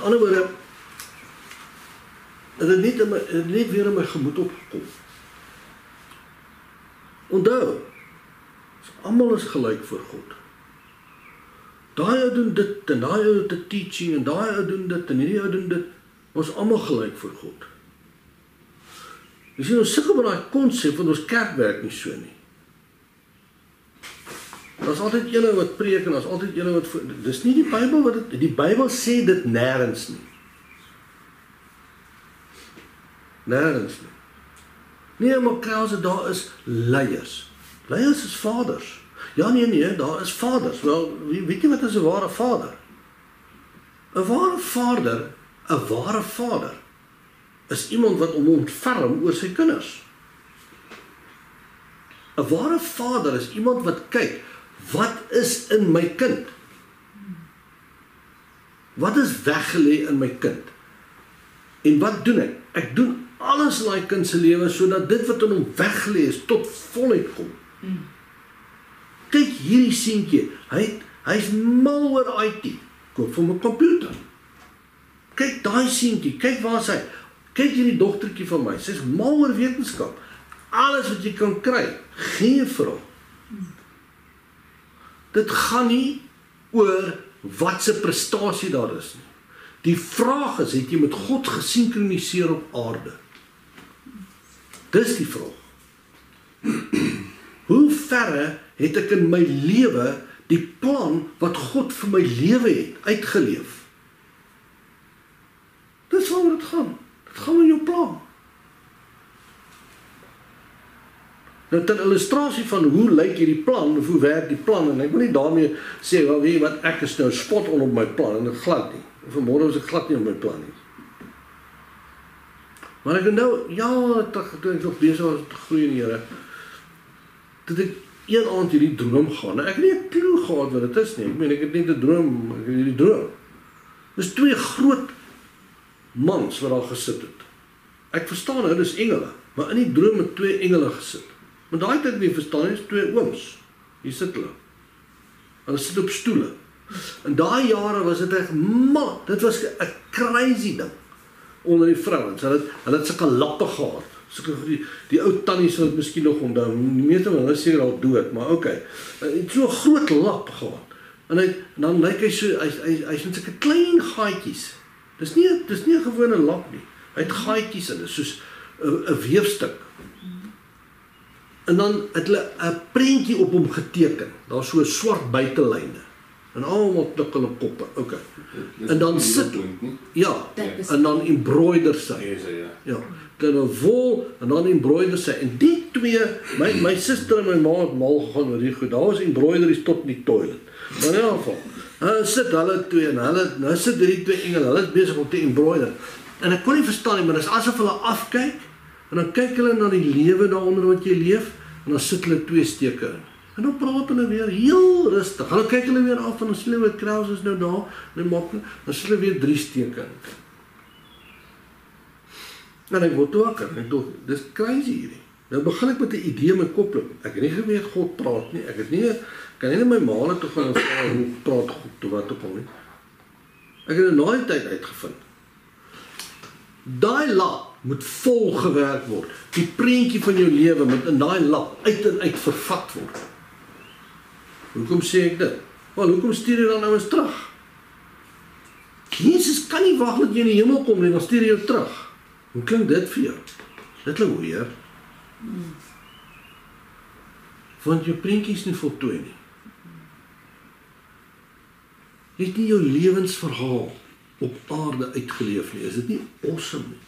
ander woorde, het het net weer in my gemoed opgekom. Onthou, almal is gelyk voor God. Daai ou doen dit, en daai ou het 'n teaching, en daai ou doen dit, en hierdie ou doen dit. Ons almal gelyk voor God. Jy sien, ons sukkel met daai konsep, want ons kerk werk nie so nie. Daar's altyd een wat preek, en daar's altyd een wat... Dis nie die Bybel wat dit... Die Bybel sê dit nêrens nie. Nêrens nie. Nee, maar krause, daar is leiers. Leiers is vaders. Ja, nee, daar is vaders. Wel, weet jy wat is 'n ware vader? 'n ware vader is iemand wat hom ontferm oor sy kinders. 'n ware vader is iemand wat kyk, wat is in my kind? Wat is weggelê in my kind? En wat doen ek? Ek doen alles in my kind se lewe sodat dit wat in hom weggelê is tot volheid kom. Kyk hierdie seentjie, hy's mal oor IT. Koop vir 'n komputer. Kyk daai seentjie, kyk waar is hy? Kyk hierdie dogtertjie van my, sy's mal oor wetenskap. Alles wat jy kan kry, gee vir hom. Dit gaan nie oor wat se prestasie daar is nie. Die vraag is, het jy met God gesinkroniseer op aarde? Dis die vraag. Hoe verre het ek in my lewe die plan wat God vir my lewe het, uitgeleef? Dis waaroor dit gaan. Dit gaan oor jou plan. Nou, ter illustrasie van hoe lyk hierdie plan, of hoe werk die plan, en ek wil nie daarmee sê, wel weet jy wat, ek is nou spot on op my plan, en ek glad nie. Vanmorgen was ek glad nie op my plan nie. Maar ek nou, ja, toe ek nog bezig was te groei in die Here, dat ek een aand hierdie droom gaan, en ek het nie 'n klou gehad wat dit is nie, ek meen, ek het net 'n droom, ek het hierdie droom. Dis twee groot mans wat daar gesit het. Ek verstaan hulle is engele, maar in die droom het twee engele gesit. Maar daai tyd nie verstaan is twee ooms. Hier sit hulle. Hulle sit op stoele. In daai jare was dit echt man, dit was 'n crazy ding onder die vrouens. Hulle het sulke lappe gehad. Die ou tannies wat miskien nog onthou, die meeste van hulle is seker al dood, maar okay. Hy het so 'n groot lap gehad. En dan lyk hy so, hy's met sulke klein gaatjies. Dis nie 'n gewone lap nie. Hy het gaatjies in, dis soos 'n weefstuk. En dan het hulle 'n prentjie op hom geteken. Daar's so 'n swart buitelyne. En almal tik hulle koppe. Okay. En dan sit ja, en dan embroider sy. Ja. Dan 'n wol en dan embroider sy. En die twee, my suster en my ma het mal gegaan oor die goed. Daar was embroideries tot in die toilet. Maar in elk geval, sit hulle twee en nou sit hierdie twee engele, hulle is besig om te embroider. En ek kon nie verstaan nie, maar dit is asof hulle afkyk en dan kyk hulle na die lewe daaronder wat jy leef en dan sit hulle twee steke in. En dan praat hulle weer heel rustig. Hulle kyk hulle weer af en dan sien hulle wat kraus is nou daar, dan sien hulle weer 3 steke in. En ek word wakker, en ek dink, dis crazy hierdie. Nou begin ek met 'n idee in my kop loop. Ek het nie geweet God praat nie. Ek het nie, kan nie my ma toe gaan en vra hoe praat God toe wat ook al nie. Ek het in daai tyd uitgevind. Daai lap moet vol gewerk word. Die prentjie van jou lewe moet in daai lap uit en uit vervat word. Hoekom sê ek dit? Wel, hoekom stuur jy dan nou eens terug? Jesus kan nie wag dat jy in die hemel kom nie, dan stuur jy jou terug. Hoe klink dit vir jou? Dit klink weer. Want jou prentjie is nie voltooi nie. Jy het nie jou lewensverhaal op aarde uitgeleef nie. Is dit nie awesome nie?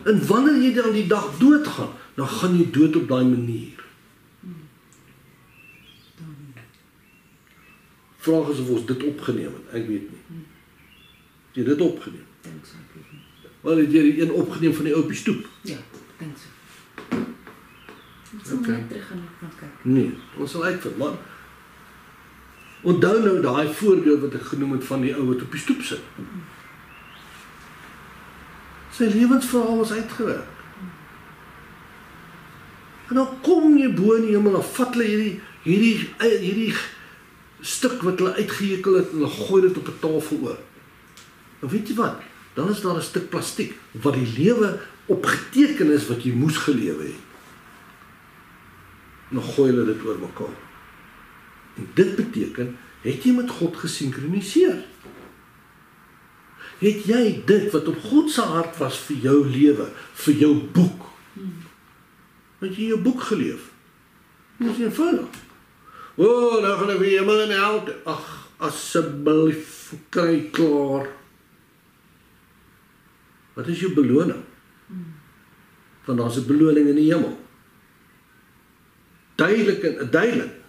En wanneer jy dan die dag doodgaan, dan gaan jy dood op daai manier. Vraag is of ons dit opgeneem het, ek weet nie. Het jy dit opgeneem? Wel, het jy die een opgeneem van die oupie stoep? Ja, dink so. Okay. Terug gaan kyk. Nee, ons sal uitvind, maar onthou nou daai voorbeeld wat ek genoem het van die ou wat op die stoep sit. Sy lewensverhaal was uitgewerk. En dan kom jy bo in die hemel, dan vat hulle hierdie stuk wat hulle uitgehekel het, en hulle gooi dit op 'n tafel oor. En weet jy wat? Dan is daar 'n stuk plastiek wat die lewe opgeteken is wat jy moes gelewe het. En dan gooi hulle dit oor mekaar. En dit beteken, het jy met God gesinkroniseer? Het jy dit wat op God se hart was vir jou lewe, vir jou boek? Het jy jou boek geleef? Dit is eenvoudig. O, nou gaan ek weer hemel en hel. Ag, asseblief, kry klaar. Wat is jou beloning? Want daar is 'n beloning in die hemel. Duidelik.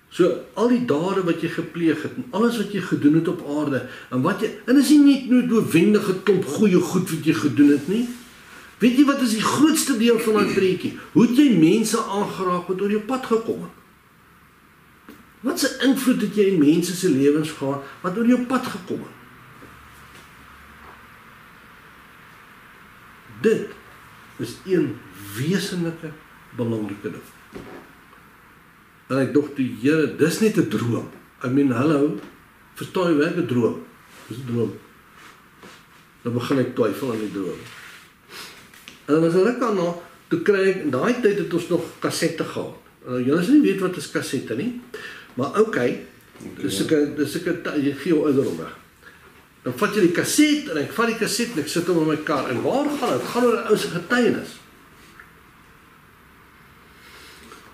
So, al die dade wat jy gepleeg het, en alles wat jy gedoen het op aarde, en is nie net noodwendige klomp goeie goed wat jy gedoen het nie. Weet jy wat is die grootste deel van daai prentjie? Hoe het jy mense aangeraak wat oor jou pad gekom het? Wat se invloed het jy in mense se lewens gehad wat oor jou pad gekom het? Dit is een wesenlike belangrike ding. En ek dog die Here, dis net 'n droom. Hallo, verstaan jy werk 'n droom? Dis 'n droom. Dan begin ek twyfel aan die droom. En dan as ek daarna, toe kry ek, in daai tyd het ons nog kassette gehad. Julle sal nie weet wat is kassette nie, maar okay, dis ek jy gee jou ouderdom weg. Dan vat jy die kaset, en ek vat die kaset en ek sit hom in my kar. En waar gaan het? Het gaan oor 'n ou se getuienis.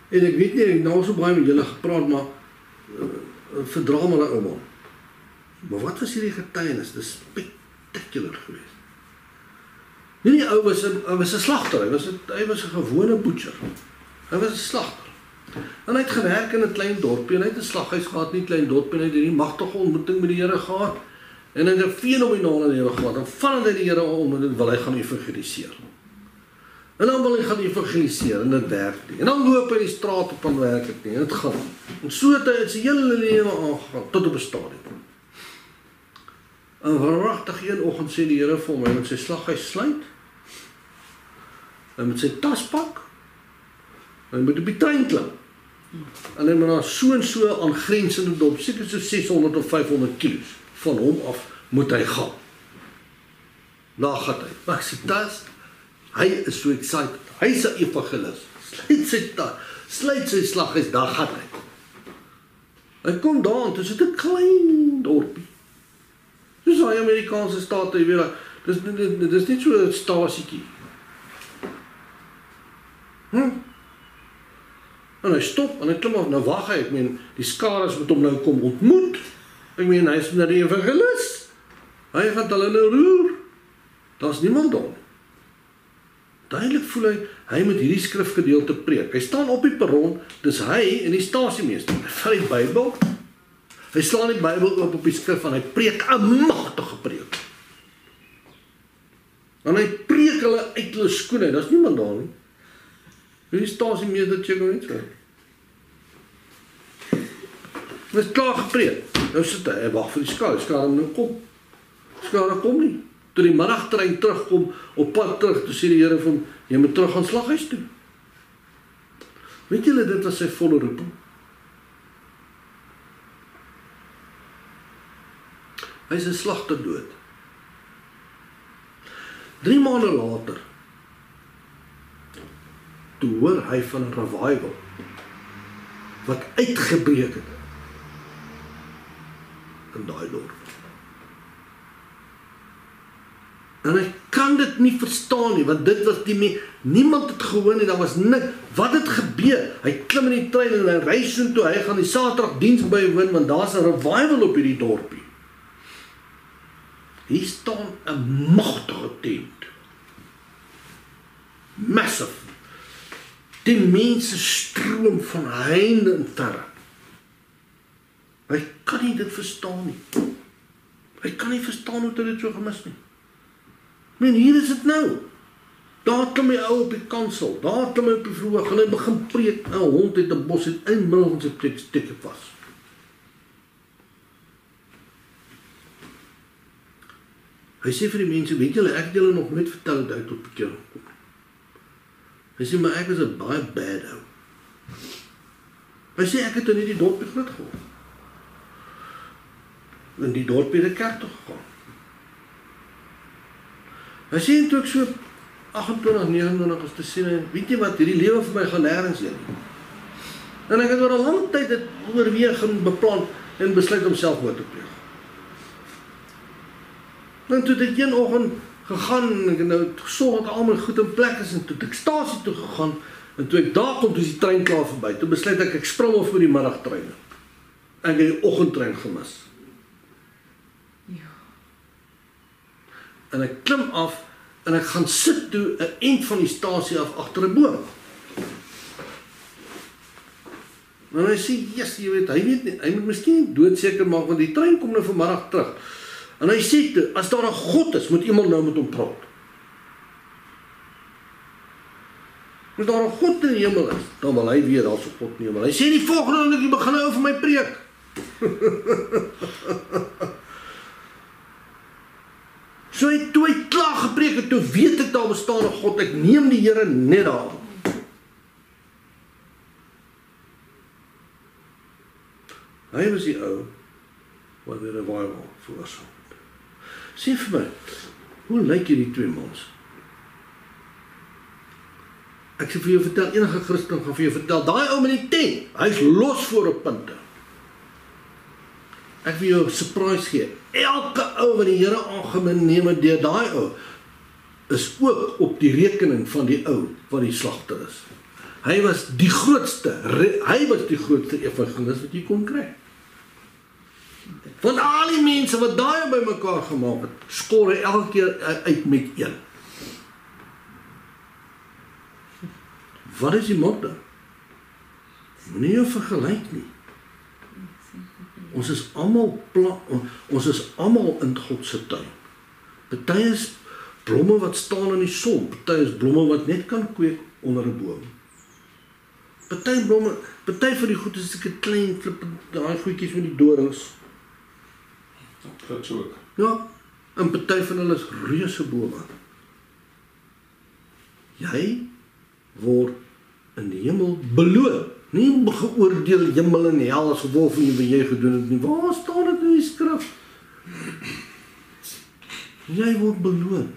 En ek weet nie, ek het nou so baie met julle gepraat, maar verdra maar daai ou man. Maar wat was hierdie getuienis? Dit is spectacular geweest. Die ou was 'n slagter, hy was 'n gewone butcher. Hy was 'n slagter. En hy het gewerk in 'n klein dorpie, en hy het 'n slaghuis gehad in 'n klein dorpie, en hy het hierdie magtige ontmoeting met die Here gehad. En hy het 'n fenominale lewe gehad, en vanaf hy die Here ontmoet, wil hy gaan evangeliseer. En dan wil hy gaan evangeliseer, en dit werk nie. En dan loop hy die straat op en werk dit nie, en dit gaan. En so het hy sy hele lewe aangegaan, tot op 'n stadium. En waaragtig een oggend sê die Here vir hom, hy moet sy slaghuis sluit, hy moet sy tas pak, hy moet op die trein klim, en hy moet na so en so aangrensende dorp, seker so 600 of 500 kilos, van hom af moet hy gaan. Daar gaan hy, pak sy tas, hy is so excited, hy is 'n evangelis, sluit sy tas, sluit sy slaghuis, daar gaan hy. Hy kom daar, en dis 'n klein dorpie. Dis daai Amerikaanse state, jy weet, dis net so 'n stasietjie. En hy stop, en hy klim af, nou wag hy, ek meen, die skares moet hom nou kom ontmoet. Ek meen, hy is nou die evangelis. Hy gaan hulle nou roer. Daar's niemand daar nie. Duidelik voel hy moet hierdie skrifgedeelte preek. Hy staan op die perron, dis hy en die stasiemeester. Hy vat die Bybel, hy slaan die Bybel oop op die skrif, en hy preek 'n magtige preek. En hy preek hulle uit hulle skoene, daar's niemand daar nie. Die stasiemeester check net so. Hy is klaar gepreek. Nou sit hy wag vir die skare nou kom. Skare kom nie. Toe die middagtrein terugkom, op pad terug, toe sê die Here vir hom, jy moet terug aan slaghuis toe. Weet julle, dit was sy volle roeping. Hy is 'n slagter dood. 3 maande later, toe hoor hy van 'n revival, wat uitgebreek het, in daai dorp. En hy kan dit nie verstaan nie, want dit was niemand het gehoor nie, daar was niks. Wat het gebeur? Hy klim in die trein en hy reis toe, hy gaan die Saterdag diens bywoon, want daar's 'n revival op hierdie dorpie. Hier staan 'n magtige tent. Massive. Die mense stroom van heinde en verre. Hy kan nie dit verstaan nie. Hy kan nie verstaan hoe dit so gemis nie. Men, hier is dit nou. Daar klim my ou op die kansel, daar klim hy op die verhoog, en hy begin preek, 'n hond het 'n bos het in middel van sy preek steek vas. Hy sê vir die mense, weet julle, ek het julle nog nooit vertel dat hy tot bekering kom. Hy sê, maar ek is 'n baie bad ou. Hy sê, ek het in hierdie dorpie groot geword. in die dorp by die kerk toe gegaan. Hy sê toe ek so 28, 29 is te sien, weet jy wat, hierdie lewe vir my gaan nêrens heen nie. En ek het oor 'n lang tyd dit oorweeg en beplan en besluit om selfmoord te pleeg. En toe het ek een oggend gegaan en ek het nou gesorg dat al my goed in plek is en toe het ek stasie toe gegaan en toe ek daar kom, toe is die trein klaar verby. Toe besluit ek spring af vir die middagtrein. En ek het die oggendtrein gemis. Ja. En ek klim af en ek gaan sit toe 'n eind van die stasie af agter 'n boom. En hy sê, yes, jy weet, hy moet miskien doodseker maak, want die trein kom nou vanmiddag terug. En hy sê toe, as daar 'n God is, moet iemand nou met hom praat. As daar 'n God in die hemel is, dan wil hy weet, daar's 'n God in die hemel. Hy sê die volgende oomblik, jy begin nou vir my preek. So toe hy klaar gepreek het, toe weet ek daar bestaan 'n God, ek neem die Here net daar. Hy was die ou wat die revival veroorsaak het. Sê vir my, hoe lyk hierdie twee mans? Ek sê vir jou vertel, enige Christen gaan vir jou vertel, daai ou met die tent, hy's los voor op punte. Ek wil jou 'n surprise gee. Elke ou wat die Here aangeneem het deur daai ou, is ook op die rekening van die ou wat die slagter is. Hy was die grootste evangelis wat jy kon kry. Van al die mense wat daai by mekaar gemaak het, skor hy elke keer uit met een. Wat is die motto? Moenie jou vergelyk nie. Ons is almal in God se tuin. Party is blomme wat staan in die son, party is blomme wat net kan kweek onder 'n boom. Party van die goed is seker klein daai goedjies met die dorings. Dat ook. Ja, en party van hulle is reuse bome. Jy word in die hemel beloon. Nie geoordeel hemel en hel as gevolg van wat jy gedoen het nie. Waar staan dit in die skrif? Jy word beloon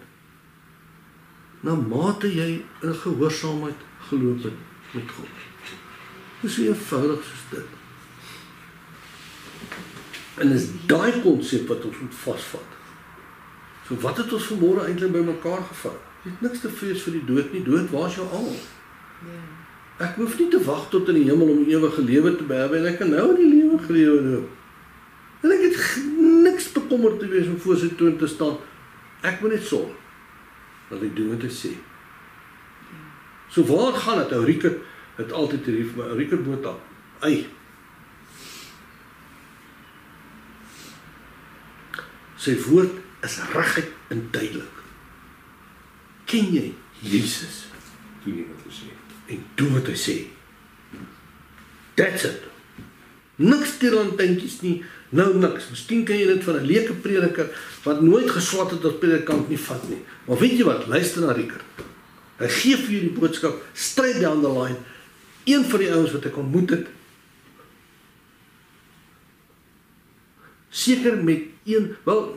na mate jy in gehoorsaamheid geloop het met God. Dit is so eenvoudig soos dit. En is daai konsep wat ons moet vasvat. So wat het ons vanmôre eintlik by mekaar gevat? Jy het niks te vrees vir die dood nie. Dood, waar is jou almal? Ja. Ek hoef nie te wag tot in die hemel om ewige lewe te behawe en ek kan nou in die lewe lewe nou. En ek het niks bekommerd te wees om voor sy troon te staan. Ek moet net sorg dat hy doen wat hy sê. So waar gaan dit? Ou Riekert het altyd hier vir my, ou Riekert Botha. Sy woord is reguit en duidelik. Ken jy Jesus? Doen nie wat hy sê. En doen wat hy sê. That's it. Niks tierlantentjies nie, nou niks. Miskien kan jy dit van 'n leuke prediker wat nooit geswat het as predikant nie vat nie. Maar weet jy wat? Luister na Riekert. Hy gee vir jou die boodskap straight down the line. Een van die ouens wat ek ontmoet het, seker met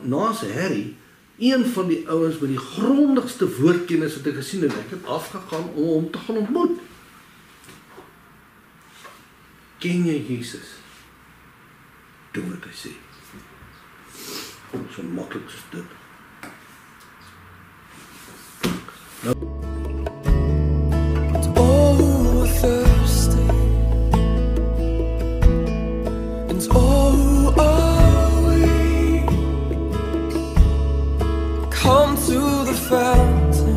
na sy Harry, een van die ouens met die grondigste woordkennis wat ek gesien het. Ek het afgegaan om hom te gaan ontmoet. Ken jy Jesus? Doen wat hy sê. So maklik soos dit. Oh, thirsty, and oh, are we? Come to the fountain,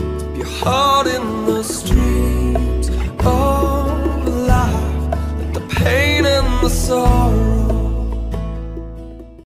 dip your heart in the streams of life. Let the pain and the sorrow